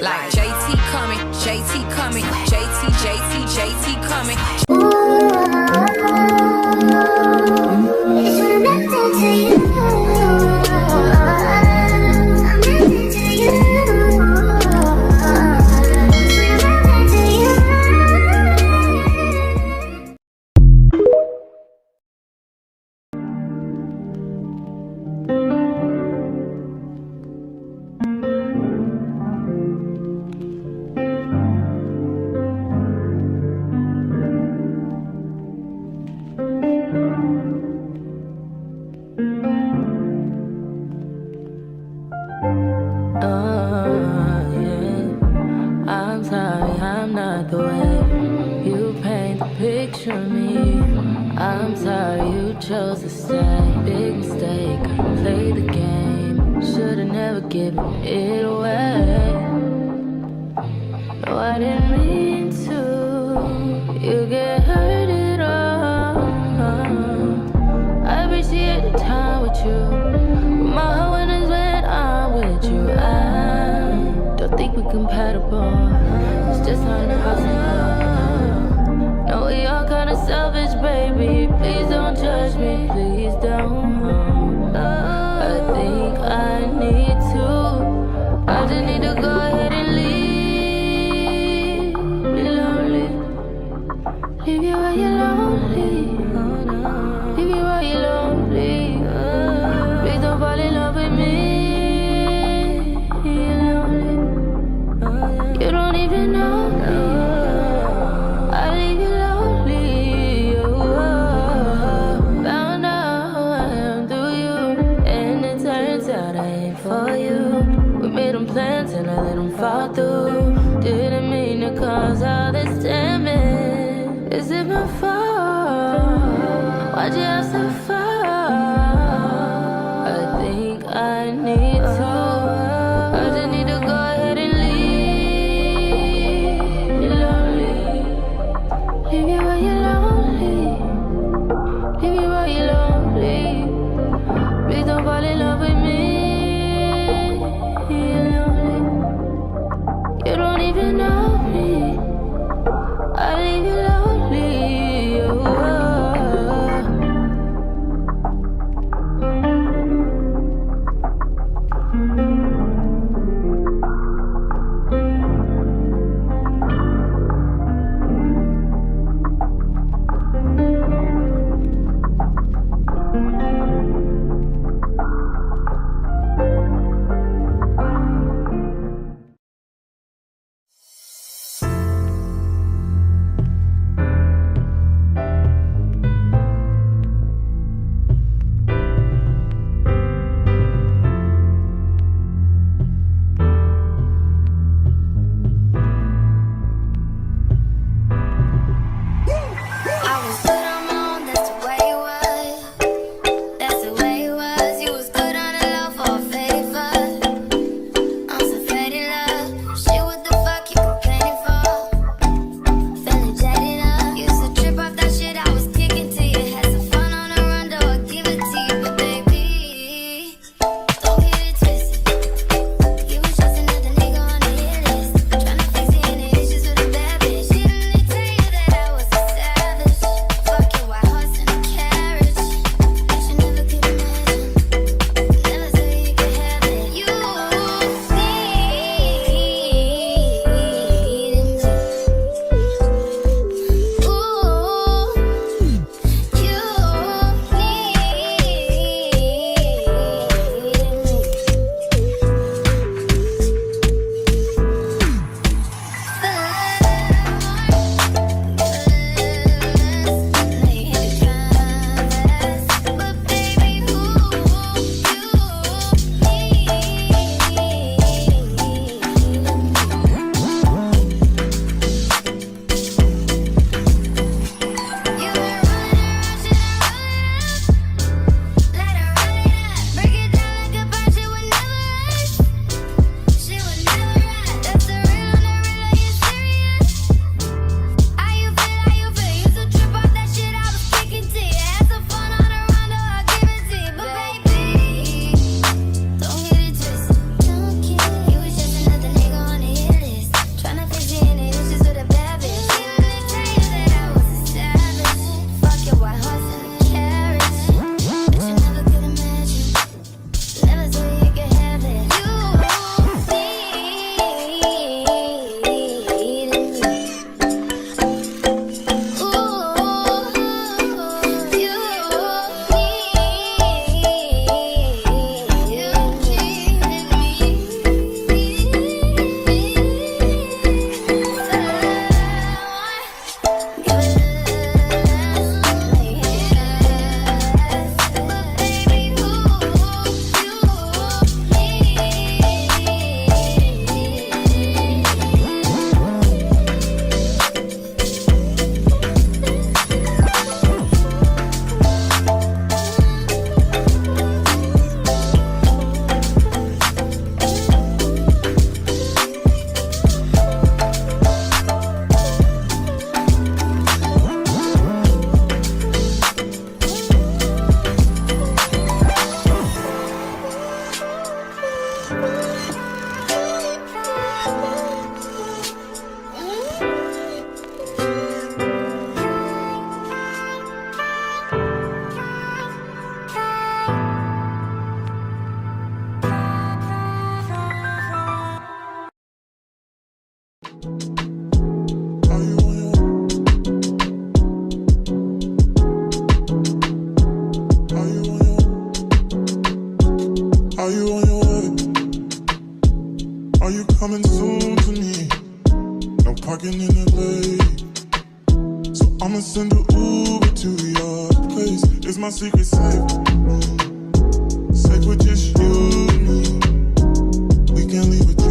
Like JT coming, JT coming, JT coming. It's connected to you. I'm sorry, I'm not the way you paint the picture of me. I'm sorry you chose to stay. Big mistake, I played the game. Should've never given it away. No, I didn't mean to. You get hurt at all. I appreciate the time with you. My heart when is when I'm with you. I don't think we're compatible. It's just not impossible. No, we all kinda selfish, baby. Please don't judge me. Please don't. I think I need to. I just need to go ahead and leave. Be lonely. Leave you where you're lonely. Leave you where you're lonely. Please don't fall in love with me. You're lonely. You don't even know me. I leave you lonely. Found out who I am through you, and it turns out I ain't for you. We made them plans and I let them fall through. Didn't mean to cause all this damage. Is it my fault? Why'd you have to fall? I think I need to. I just need to go ahead and leave. You're lonely. Leave you where you're lonely. Leave you where you're lonely. Please don't fall in love with me. You're lonely. You don't Are you on your way? Are you on your way? Are you on your way? Are you coming soon to me? No parking in LA, so I'ma send an Uber to your place. Is my secret safe? Safe with just you and me. We can't leave it.